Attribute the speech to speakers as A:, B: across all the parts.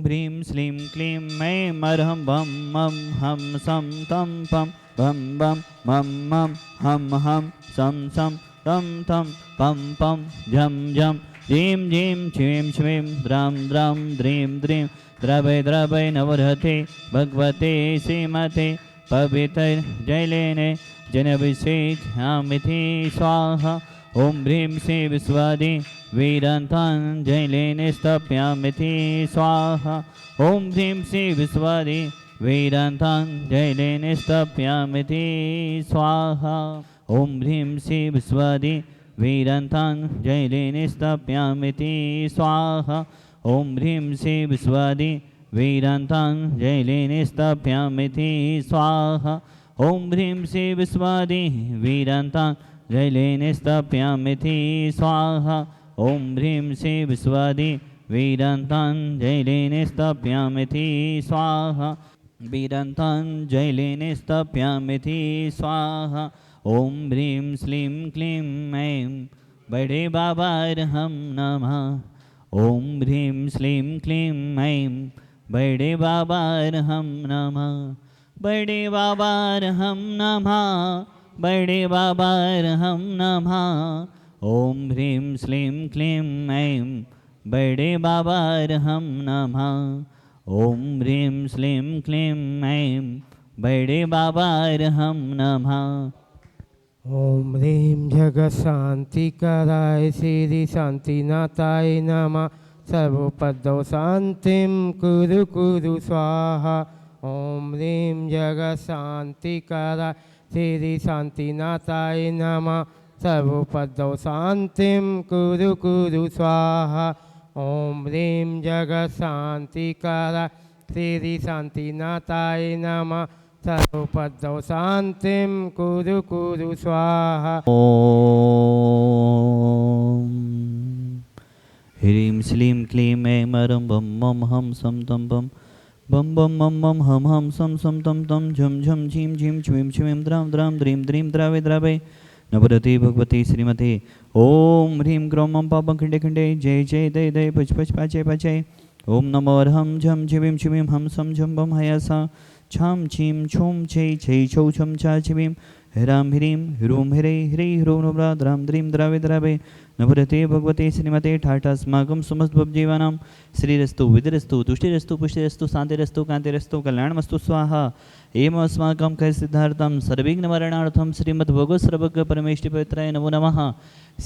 A: ह्रीं श्लीं क्लीं ऐं अर्हं बं मं हं सं तं पं बं बं मं मं हं हं सं सं तं तं पं पं झं झं ह्रीं ह्रीं श्रीं श्रीं द्रां द्रां द्रीं द्रीं द्रवै द्रवै नवरहते भगवते श्रीमते पवित्रजलेने जनभिषेच्यामिति स्वाहा। ॐ ह्रीं श्री विश्वादि वीरान्ताञ्जलेन स्तप्यामिति स्वाहा। ॐ ह्रीं श्री विश्वादि वीरान्ताञ्जलेन स्तप्यामिति स्वाहा। ॐ ह्रीं श्री विश्वादि वीरान्ताञ्जलेन स्तप्यामिति स्वाहा। ॐ ह्रीं श्री विश्वादि वीरान्ताञ्जलेन स्तप्यामिति स्वाहा। ॐ ह्रीं श्री विश्वादि वीरान्ताञ्जलेन स्तप्यामिति स्वाहा। ॐ ह्रीं श्री विश्वादि वीरान्ताञ्जलेन स्तप्यामिति स्वाहा। वीरान्ताञ्जलेन स्तप्यामिति स्वाहा। ॐ ह्रीं श्लीं क्लीं ऐं बड़े बाबार्हं नमः। ॐ ह्रीं श्लीं क्लीं ऐं बड़े बाबार्हं नमः। बड़े बाबार्हं नमः। बड़े बाबार्हं नमः। ॐ ह्रीं श्लीं क्लीं ऐं बड़े बाबार्हं नमः। ॐ ह्रीं श्लीं क्लीं ऐं बड़े बाबार्हं नमः।
B: ॐ ह्रीं जगशान्तिकराय श्री शान्तिनाथाय नमः। सर्वपदौ शान्तिं कुरु कुरु स्वाहा। ॐ ह्रीं जगशान्तिकराय श्री शान्तिनाथाय नमः। सर्वपदौ शान्तिं कुरु कुरु स्वाहा। ॐ ह्रीं जगशान्तिकराय श्री शान्तिनाथाय नमः। सर्वपदौ शान्तिं कुरु कुरु स्वाहा।
A: ॐ ह्रीं श्लीं क्लीं ऐं अर्हं बं मं हं सं तं पं बं बं मं मं हं हं सं सं तं तं झं झं झीं झीं श्वीं श्वीं द्रां द्रां द्रीं द्रीं द्रावै द्रावै नवरति भगवती श्रीमते। ॐ ह्रीं ग्रौं मं पापं खण्डे खण्डे जय जय दय दय पच पच पाचय पाचय। ॐ नमो अर्हं झं झिवीं शिवीं हं सं झं बं हयसा छां छीं छुं छै छै छौ छं छा छिवीं ह्रां ह्रीं ह्रूं ह्रै ह्रै ह्रौ ह्रा द्रां द्रीं द्रावै द्रावै नभरते भगवते श्रीमते ठाठास्माकं समस्तभवजीवानां श्रीरस्तु विधिरस्तु तुष्टिरस्तु पुष्टिरस्तु शान्तिरस्तु कान्तिरस्तु कल्याणमस्तु स्वाहा। एवम् अस्माकं कैसिद्धार्थं सर्वविघ्नमरणार्थं श्रीमद्भगवत् सर्वज्ञ परमेष्टि पवित्राय नमो नमः।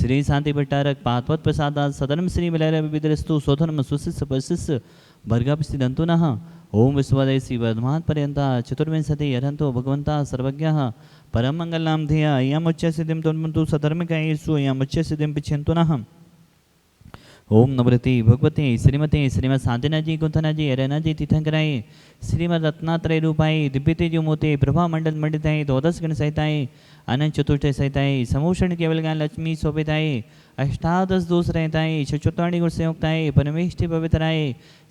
A: श्री शांति भट्टारक पात्वत प्रसादात् सदनं श्री विलयविधिरस्तु स्वधर्म सुशिष्य परिशिष्य भर्गापस्थिदन्तु नः। ओम विश्वदय श्री वर्धमात् पर्यन्ता चतुर्विंशति अरहन्तो भगवन्तः सर्वज्ञः परम मंगलनाम ध्येय यमुच्च सिद्धिं तन्वन्तु सधर्मिकायेषु यमुच्च सिद्धिं पिच्छन्तु नः। ओम नवरति भगवते श्रीमते श्रीमद शांतिनाजी कुंथनाजी अरनाजी तीर्थंकराय श्रीमद रत्नात्रय रूपाय दिव्य तेजो मोते प्रभा मंडल मंडिताय द्वादश गण सहिताय अनंत चतुर्थ सहिताय समूषण केवल ज्ञान लक्ष्मी शोभिताय अष्टादश दोष रहताय चतुर्णी गुण संयुक्ताय परमेष्टि पवित्राय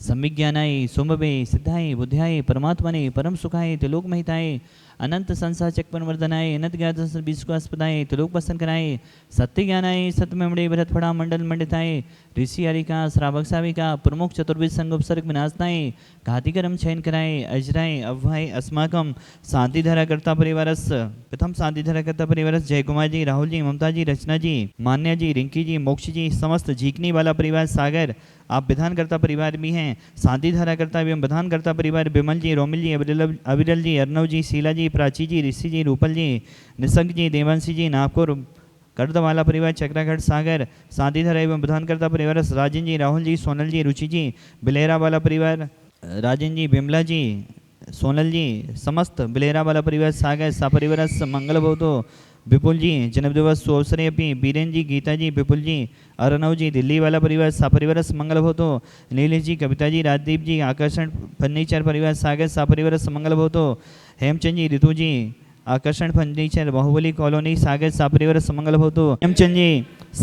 A: सम्यज्ञानाय सुमभे सिद्धाय बुद्ध्याय परमात्मने परम सुखाय त्रिलोक महिताय अनंत संसार चक्र वर्धनाय अनंत ज्ञात विश्वास्पदाय त्रिलोक वसन कराय सत्य ज्ञानाय सत्यमेमणे भरत फड़ा मंडल मंडिताय ऋषि हरिका श्रावक साविका प्रमुख चतुर्विद संग उपसर्ग विनाशनाय घातिकरम चयन कराय अजराय अव्वाय अस्माकं शांतिधारा कर्ता परिवारस प्रथम शांतिधारा कर्ता परिवारस जय कुमार जी राहुल जी ममता जी रचना जी मान्या जी रिंकी जी मोक्ष जी समस्त झीकनी वाला परिवार सागर आप विधानकर्ता परिवार भी हैं शांतिधारा करता एवं विधानकर्ता परिवार विमल जी रोमिल जी अविरल जी अर्नव जी शीला जी प्राची जी ऋषि जी रूपल जी निसंग जी देवांशी जी नागपुर कर्दवाला परिवार चक्रागढ़ सागर शांतिधारा एवं विधानकर्ता परिवार राजन जी राहुल जी सोनल जी रुचि जी बिलेरा वाला परिवार राजन जी बिमला जी सोनल जी समस्त बिलेरा वाला परिवार सागर सपरिवार मंगल भवतो विपुल जी जन्मदिवस सुअवसरे अपनी बीरेन जी गीता जी विपुल जी अरनव जी दिल्ली वाला परिवार सपरिवार मंगल भवतो नीलेश जी कविता जी राजदीप जी आकर्षण फर्नीचर परिवार सागर सपरिवार मंगल भवतो हेमचंद जी ऋतु जी आकर्षण फर्नीचर बाहुबली कॉलोनी सागर सपरिवार मंगल भवतो हेमचंद जी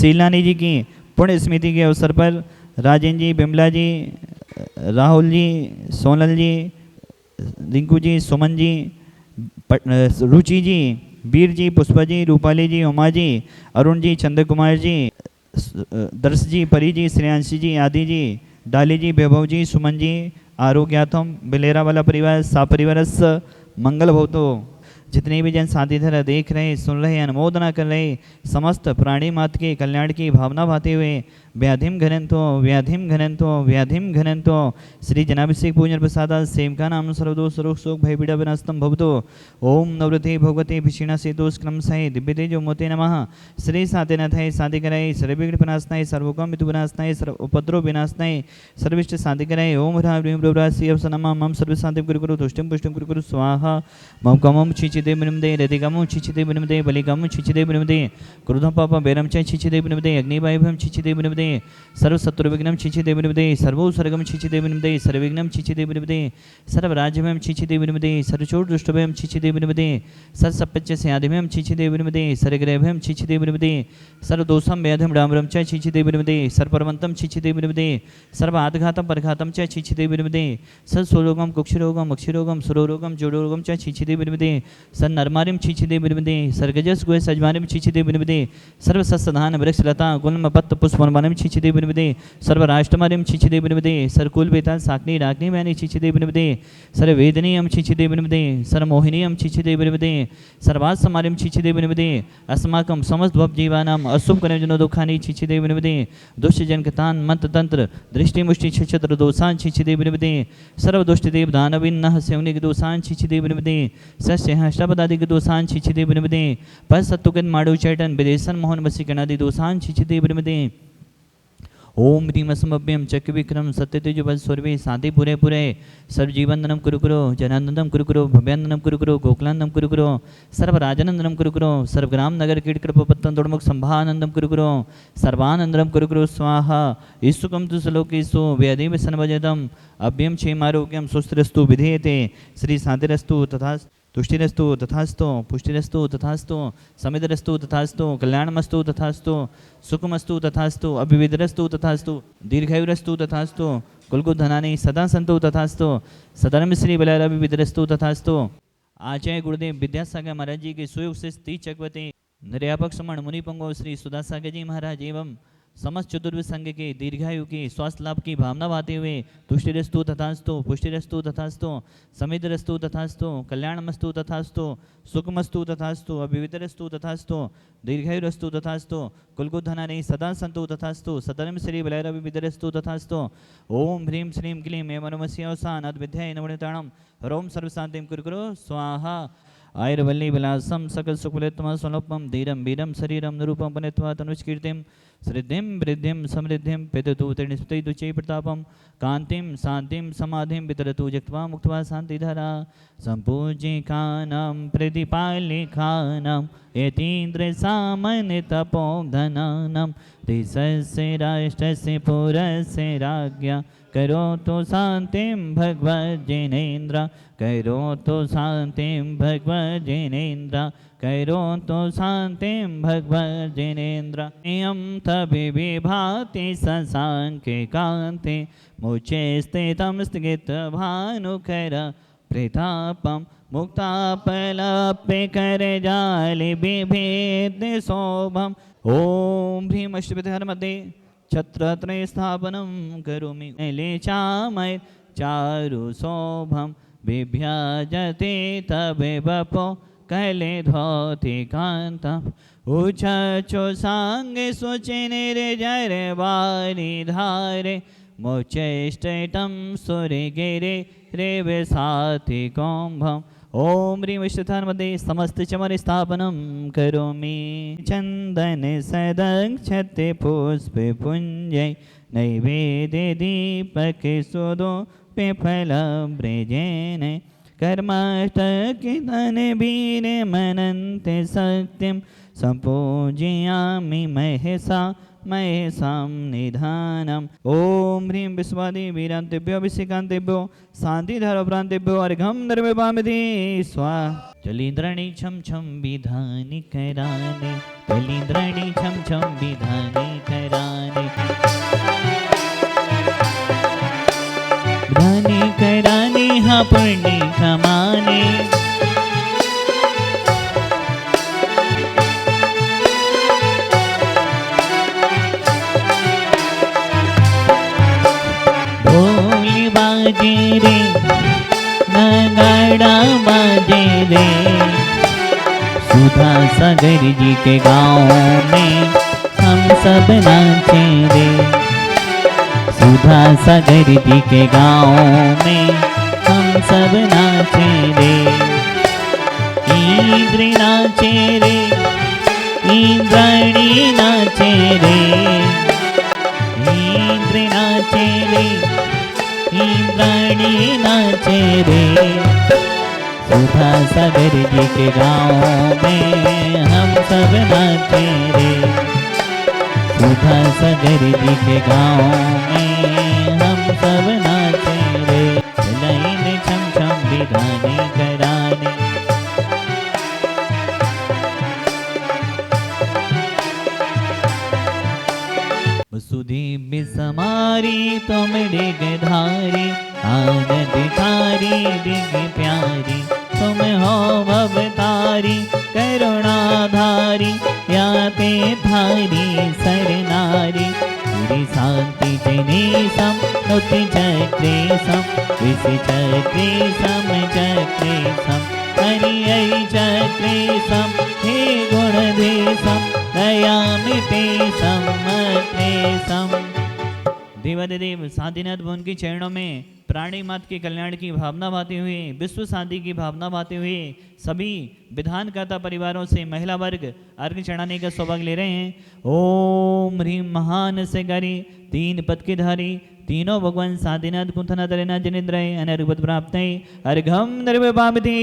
A: शीलानी जी की पुण्य स्मृति के अवसर पर राजेंद्र जी बिमला जी राहुल जी सोनल जी रिंकू जी सुमन जी रुचि जी वीर जी पुष्पा जी रूपाली जी उमा जी अरुण जी चंद्र कुमार जी दर्श जी परी जी श्रेयांशी जी आदि जी डाली जी, वैभव जी, सुमन जी, आरोग्याथम, बिलेरा वाला परिवार, सापरिवारस मंगल भवतो। जितने भी जन साथी धरा देख रहे, सुन रहे, अनुमोदना कर रहे, समस्त प्राणी मात के कल्याण की भावना भाते हुए व्याधिम घनंतो व्याधिम घनंतो व्याधिम घनंतो श्री जनाभिषेक पूजन प्रसाद सेवका नाम सर्वदो सर्व शोक भय पीड़ा विनाशतम भवतो। ओम नवृते भगवते भिषिणा सेतोस्क्रम सहे दिव्य तेजो मोते नमः। श्री सातेनाथाय साधिकराय सर्वविघ्न विनाशनाय सर्वकाम हेतु विनाशनाय सर्व उपद्रव विनाशनाय सर्विष्ट साधिकराय ओम ह्रां ह्रीं ब्रह्मरासि अवसनमा मम सर्व शांति गुरु गुरु तुष्टिम पुष्टिम गुरु गुरु स्वाहा। मम कमम छिचिदे बिनमदे रतिकमम छिचिदे बिनमदे बलिकमम छिचिदे बिनमदे क्रोधम पापम वैरम च छिचिदे बिनमदे अग्निवायुभम छिचिदे बिनमदे सर्व शत्रुविघ्नं छिचिदे बिनमदे सर्वोसर्गम छिचिदे बिनमदे सर्वविघ्नं छिचिदे बिनमदे सर्वराज्यमयं छिचिदे बिनमदे सर्वचोट दुष्टभयं छिचिदे बिनमदे सर्वसपच्च स्यादिभयं छिचिदे बिनमदे सर्वग्रहभयं छिचिदे बिनमदे सर्वदोषं व्याधिं डाम्रं च छिचिदे बिनमदे सर्वपर्वन्तं छिचिदे बिनमदे सर्वाघातं परघातं च छिचिदे बिनमदे सर्वसोरोगं कुक्षरोगं अक्षरोगं सुरोरोगं जोडोरोगं च छिचिदे बिनमदे सर्वनरमारिं छिचिदे बिनमदे सर्गजस गुह सजमानिं छिचिदे बिनमदे सर्वसस्यधान वृक्षलता गुल्म पत्र पुष्पवनं छिचिदे बिनमदे सर्वराष्ट्रमारिं छिचिदे बिनमदे सर्वकुल बेताल साकनी रागनी मैंने छिचिदे बिनमदे सर्ववेदनीयं छिचिदे बिनमदे सर्वमोहिनीयं छिचिदे बिनमदे सर्वात्समारिं छिचिदे बिनमदे अस्माकं समस्त भवजीवानाम् अशुभ कर्मजनो दुःखानि छिचिदे बिनमदे दुष्टजनकतान् मंत्रतंत्र दृष्टिमुष्टि छिछत्र दोषान् छिचिदे बिनमदे सर्वदुष्टदेव दानविन्नः सेवनिक दोषान् छिचिदे बिनमदे सस्यहष्टापदादिक दोषान् छिचिदे बिनमदे पसत्तुकन माडु चैटन विदेशन मोहन वसीकरणादि दोषान् छिचिदे बिनमदे ओम ह्रीम असमभ्यम चक्र विक्रम सत्यतेजो बल स्वर्वे शांति पुरे पुरे सर्वजीवनंदनम कुरु कुरो जनानंदनम कुरु कुरो भव्यानंदनम कुरु कुरो गोकुलानंदनम कुरु कुरो सर्वराजनंदनम कुरु कुरो सर्वग्राम नगर कीट कृपपत्तन दुर्मुख संभानंदम कुरु कुरो सर्वानंदनम कुरु कुरो स्वाहा ईसुकम तु सलोकेसु व्याधिम सनभजतम अभ्यम क्षेमारोग्यम सुस्त्रस्तु विधेयते श्री शांतिरस्तु तथा तुष्टिरस्तु तथास्तु पुष्टिरस्तु तथास्तु समिधरस्तु तथास्तु कल्याणमस्तु तथास्तु सुखमस्तु तथास्तु अभिविधरस्तु तथास्तु दीर्घायुरस्तु तथास्तु कुलकुधनानि सदा सन्तु तथास्तु सदनम श्री बलराभिविधरस्तु तथास्तु। आचार्य गुरुदेव विद्यासागर महाराज जी के सुयोग से स्त्री चक्रवर्ती निर्यापक समण मुनिपंगो श्री सुधासागर जी महाराज एवं समस्त चतुर्विध संघ के दीर्घायु की स्वास्थ्य लाभ की भावना भाते हुए तुष्टिरस्तु तथास्तु पुष्टिरस्तु तथास्तु समिधरस्तु तथास्तु कल्याणमस्तु तथास्तु सुखमस्तु तथास्तु अभिवितरस्तु तथास्तु दीर्घायुरस्तु तथास्तु कुलकुधनानि सदा सन्तु तथास्तु सतरम श्री बलैरविधरस्तु तथास्तु। ओम ह्रीं श्रीं क्लीं एवमनुमस्यावसान अद्विध्याय नवनिताणं ह्रों सर्वशान्तिं कुरु स्वाहा। आयुर्वल्ली विलासम सकल सुकुलितम स्वलोपम धीरम वीरम शरीरम निरूपम पुनित्वा तनुष्कीर्तिम श्रद्धिम वृद्धिम समृद्धिम पिततु तृणस्तुचे प्रतापम कांतिम शांतिम समाधिम वितरतु जक्त्वा मुक्त्वा शांतिधरा संपूज्यकानां प्रतिपालिकानां यतीन्द्र सामान्य तपोधनानां देशस्य राष्ट्रस्य पुरस्य राज्ञा करोतु शांतिं भगवज्जनेन्द्र करोतु शांतिं भगवज्जनेन्द्र करोतु शांतिं भगवज्जनेन्द्र नियं तभिविभाति शशाङ्के कान्ते मुचे स्थितं स्थितभानुकर प्रतापं मुक्तापलप्य करजालि बिभेद्य शोभम्। ओम ह्रीं अष्टविधर्मध्ये छत्रत्रय स्थापनं करोमि लेचामय चारु शोभं बिभ्याजते तवेवपो कले धोति कान्तं उचचो सांगे सुचे निर्जरे वारि धारे मोचेष्टं सुरे गिरे रेवे साथि कुम्भम्। ओम ह्रीं विष्णुधारमध्ये समस्त चमर स्थापनं करोमि चंदन सदक्षते पुष्प पुंजय नैवेद्य दीपक सुदो पिफल ब्रजेन कर्माष्टकितन वीर मनन्त शक्तिं संपूजयामि महसा महेशां निधानम्। ओम ह्रीं विश्वादि वीरान्तेभ्यो अभिषेकान्तेभ्यो शान्तिधारो प्रान्तेभ्यो अर्घं निर्विवामिति स्वाहा। जलीन्द्राणि छम छम विधानि करानि जलीन्द्राणि छम छम विधानि करानि विधानि करानि हा पुण्य खमानि बाजे रे, नगाड़ा बाजे रे। सुधा सागर जी के गाँव में हम सब नाचे रे। सुधा सागर जी के गाँव में हम सब नाचे रे। इंद्र नाचे रे, इंद्राणी नाचे रे। इंद्र नाचे रे, इंद्राणी नाचे रे। सुधा सागर जी के गाँव में हम सब नाचे रे। सुधा सागर जी के गाँव में हम सब नाचे रे। लाइन छम छम बिराने कराने, सुधी बिसमारी तुम डिग धारी, आनंद धारी डिग प्यारी। तुम हो अवतारी करुणाधारी, याते धारी सरनारी। पूरी शांति जनेशम नुति चक्रेशम, विषि चक्रेशम चक्रेशम। हरि चक्रेशम हे गुणधेशम, दयामितेशम अत्रेशम। देवादिदेव साधीनाथ भवन के चरणों में प्राणी मात के कल्याण की भावना भाते हुए, विश्व शांति की भावना भाते हुए सभी विधानकर्ता परिवारों से महिला वर्ग अर्घ्य चढ़ाने का सौभाग्य ले रहे हैं। ओम ह्रीम महान से गरी, तीन पद के धारी, तीनों भगवान साधीनाथ कुंथना तलेना जनिंद्रय अनर्गपद प्राप्त अर्घम निर्विपामिति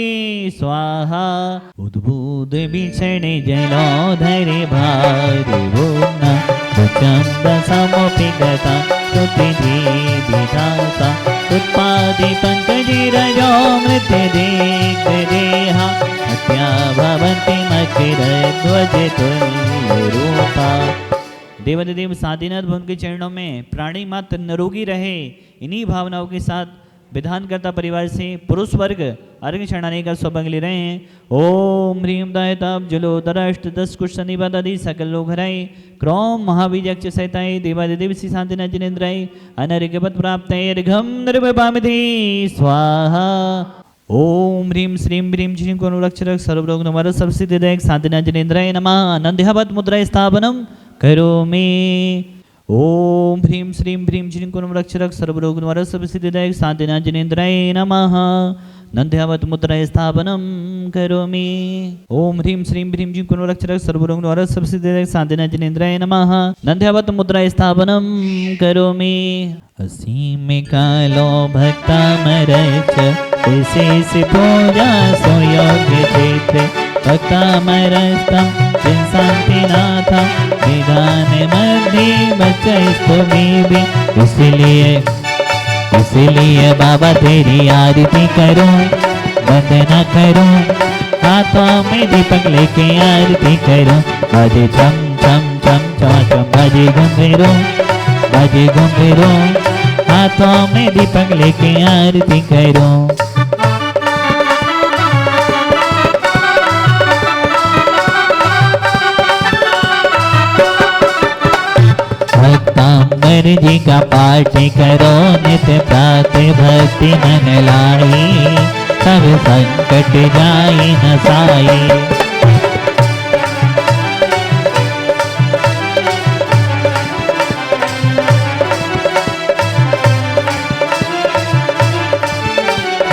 A: स्वाहा। उद्भूत भीषणे जलोधरे भारि भूम्ना, चंद समोपिगता स्तुति विधाता। उत्पादि पंकजी रजो मृत्य देख देहा, हत्या भवन्ति मकर ध्वज तुल्य रूपा। देवादिदेव साधीनाथ भवन के चरणों में प्राणी मात्र निरोगी रहे, इन्हीं भावनाओं के साथ विधानकर्ता परिवार से पुरुष वर्ग अर्घ्य चढ़ाने का सौभाग्य ले रहे हैं। ओम ह्रीम दायताप जलोदराष्ट 10 कुश शनिवाद आदि सकल लोग हराए, क्रोम महाबीजक्ष सहिताय देवादिदेव श्री शांतिनाथ जिनेन्द्राय अनर्घ्यपद प्राप्त अर्घम निर्विपामिति स्वाहा। ओम ह्रीम श्रीम ह्रीम श्रीम को अनुरक्षक सर्वरोग नमः सर्वसिद्धिदायक शांतिनाथ जिनेन्द्राय नमः। नंद्यावत मुद्रा स्थापनम करोमि। ओम ह्रीम श्रीम ह्रीम श्रीम को अनुरक्षक सर्वरोग नमः सर्वसिद्धिदायक शांतिनाथ जिनेन्द्राय नमः। नंद्यावत मुद्रा स्थापनम करोमि। ओम ह्रीम श्रीम ह्रीम श्रीम को अनुरक्षक सर्वरोग नमः सर्वसिद्धिदायक शांतिनाथ जिनेन्द्राय नमः। नंद्यावत मुद्रा स्थापनम करोमि। असीम कालो भक्तामरच, विशेष पूजा सुयोग्य क्षेत्र। भक्तामरस्तम जिन शांतिनाथ, विधान मध्य बचस्तुमी भी। इसलिए बाबा तेरी आरती करूं, वंदना करूं, हाथों में दीपक लेके आरती करूं। बजे चम चम चम चम बजे घुंघरू, बजे घुंघरू, हाथों में दीपक लेके आरती करूं। भक्तांबर जी का पाठ करो नित्य प्रातः, भक्ति मन लाई, सब संकट जाई न साई।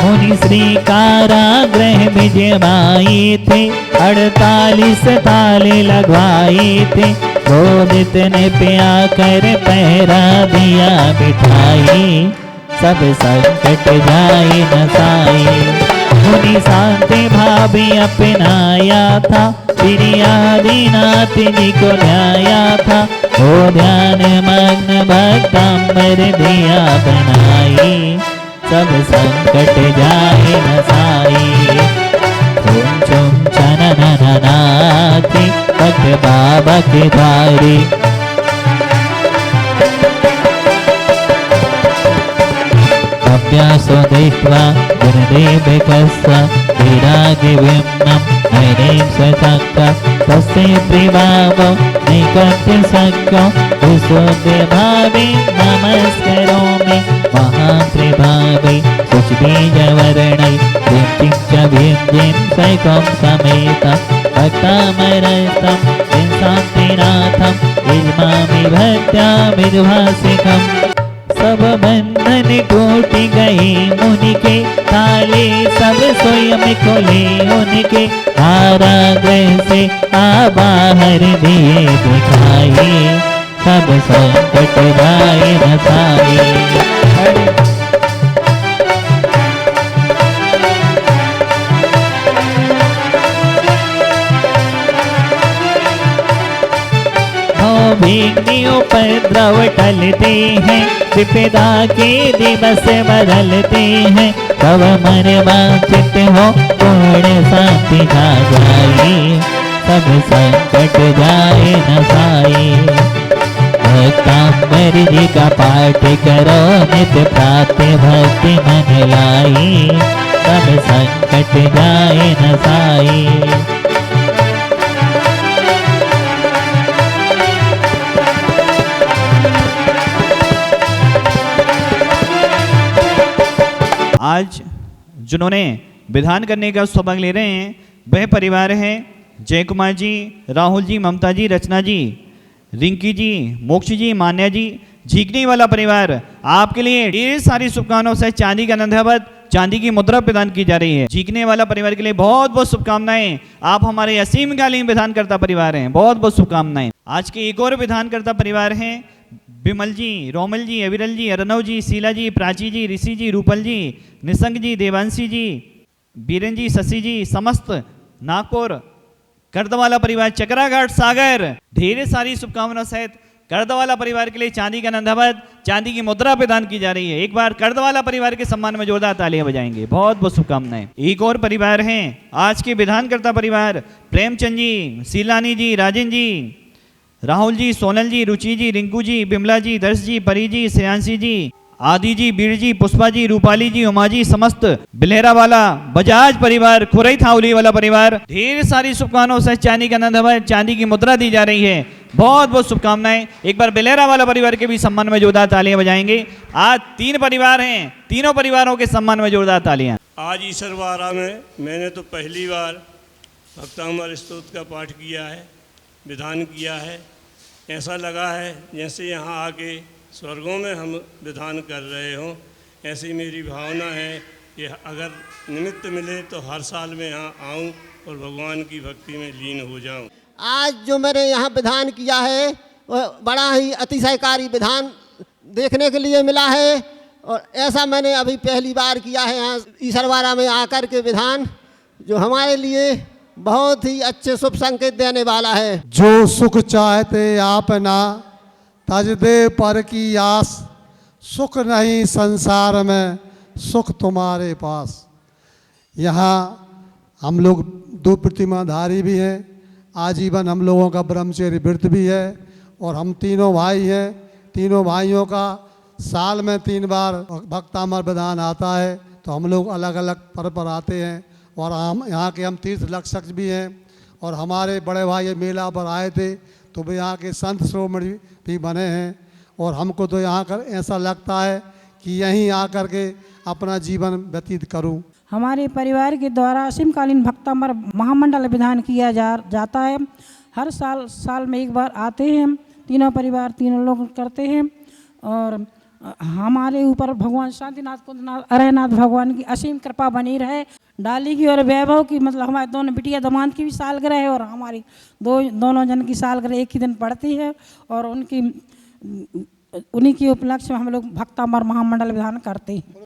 A: मुनि श्री कारागृह विजयमाई थे, 48 ताले लगवाई थे। क्रोधित ने पिया कर पहरा दिया बिठाई, सब संकट जाए न साई। मुनि शांति भाभी अपनाया था, श्री आदिनाथ जी को ध्याया था। वो ध्यान मग्न भक्तांबर दिया बनाई, सब संकट जाए न साई। चुम चुम चनननाथी भक्त बाबा के द्वारे। अभ्यासो दृष्ट्वा गुणदेवकस्य विरागिविम्नं नैनीं सचक्र तस्य प्रिभावो नैकट्यसख्यो विशुद्धभावे नमस्करोमि महाप्रभावे शुचिबीजवर्णै भीं सैकं समेतं भक्तामरस्तं शान्तिनाथं यजमामि भक्त्या विद्वासिकम् सब बंधन टूट गए मुनिके ताले सब स्वयं खोले उनके कारागृह से बाहर दिए दिखाए सब संकट जाए न साए। भीग्नि उपद्रव टलते हैं विपदा के दिवस बदलते हैं तब मन वांछित हो पूर्ण शांति जा जाए सब संकट जाए न साए। भक्तांबर जी का पाठ करो नित्य प्राप्त भक्ति मन लाई सब संकट जाए न साए। आज जिन्होंने विधान करने का सौभाग्य ले रहे हैं वह परिवार है जय कुमार जी, राहुल जी, ममता जी, रचना जी, रिंकी जी, मोक्ष जी, मान्या जी, झीकने वाला परिवार। आपके लिए ढेर सारी शुभकामनाओं से चांदी का नंदावत चांदी की मुद्रा प्रदान की जा रही है। झीकने वाला परिवार के लिए बहुत बहुत शुभकामनाएं। आप हमारे असीमकालीन विधानकर्ता परिवार हैं, बहुत बहुत शुभकामनाएं। आज के एक और विधानकर्ता परिवार हैं विमल जी, रोमल जी, अविरल जी, अर्नव जी, शीला जी, प्राची जी, ऋषि जी, रूपल जी, निसंग जी, देवांशी जी, बीरन जी, शशि जी, समस्त नागपुर कर्दवाला परिवार चकराघाट सागर ढेर सारी शुभकामनाओं सहित कर्दवाला परिवार के लिए चांदी का नंदावत चांदी की मुद्रा प्रदान की जा रही है। एक बार कर्दवाला परिवार के सम्मान में जोरदार तालियां बजाएंगे। बहुत बहुत शुभकामनाएं। एक और परिवार हैं आज के विधानकर्ता परिवार प्रेमचंद जी, शीलानी जी, राजन जी, राहुल जी, सोनल जी, रुचि जी, रिंकू जी, बिमला जी, दर्श जी, परी जी, श्रेयांशी जी, आदि जी, बीर जी, पुष्पा जी, रूपाली जी, उमा जी, समस्त बिलेरा वाला बजाज परिवार, खुरई थाउली वाला परिवार ढेर सारी शुभकामनाओं से चांदी का नंदावत चांदी की मुद्रा दी जा रही है। बहुत बहुत शुभकामनाएं। एक बार बिलेरा वाला परिवार के भी सम्मान में जोरदार तालियां बजाएंगे। आज 3 परिवार हैं, तीनों परिवारों के सम्मान में जोरदार तालियां।
C: आज ईश्वरवारा में मैंने तो पहली बार भक्तामर स्तोत्र का पाठ किया है, विधान किया है। ऐसा लगा है जैसे यहाँ आके स्वर्गों में हम विधान कर रहे हों। ऐसी मेरी भावना है कि अगर निमित्त मिले तो हर साल मैं यहाँ आऊँ और भगवान की भक्ति में लीन हो जाऊँ।
D: आज जो मैंने यहाँ विधान किया है वह बड़ा ही अतिशयकारी विधान देखने के लिए मिला है और ऐसा मैंने अभी पहली बार किया है यहाँ ईश्वरवारा में आकर के विधान, जो हमारे लिए बहुत ही अच्छे शुभ संकेत देने वाला है।
E: जो सुख चाहते आप ना तज दे पर की आस, सुख नहीं संसार में सुख तुम्हारे पास। यहाँ हम लोग 2 प्रतिमाधारी भी हैं, आजीवन हम लोगों का ब्रह्मचर्य व्रत भी है और हम तीनों भाई हैं। तीनों भाइयों का साल में 3 बार भक्तामर विधान आता है, तो हम लोग अलग अलग पर्व पर आते हैं और हम यहाँ के हम तीर्थ रक्षक भी हैं। और हमारे बड़े भाई ये मेला पर आए थे तो वे यहाँ के संत शिरोमणि भी बने हैं और हमको तो यहाँ कर ऐसा लगता है कि यहीं आकर के अपना जीवन व्यतीत करूं।
F: हमारे परिवार के द्वारा असीमकालीन भक्तामर महामंडल विधान किया जाता है। हर साल में एक बार आते हैं, तीनों परिवार तीनों लोग करते हैं और हमारे ऊपर भगवान शांतिनाथ कुंदनाथ अरहनाथ भगवान की असीम कृपा बनी रहे। डाली की और वैभव की मतलब हमारे दोनों बिटिया दमाद की भी सालगिरह है और हमारी दोनों जन की सालगिरह एक ही दिन पड़ती है और उन्हीं के उपलक्ष्य में हम लोग भक्तामर महामंडल विधान करते हैं।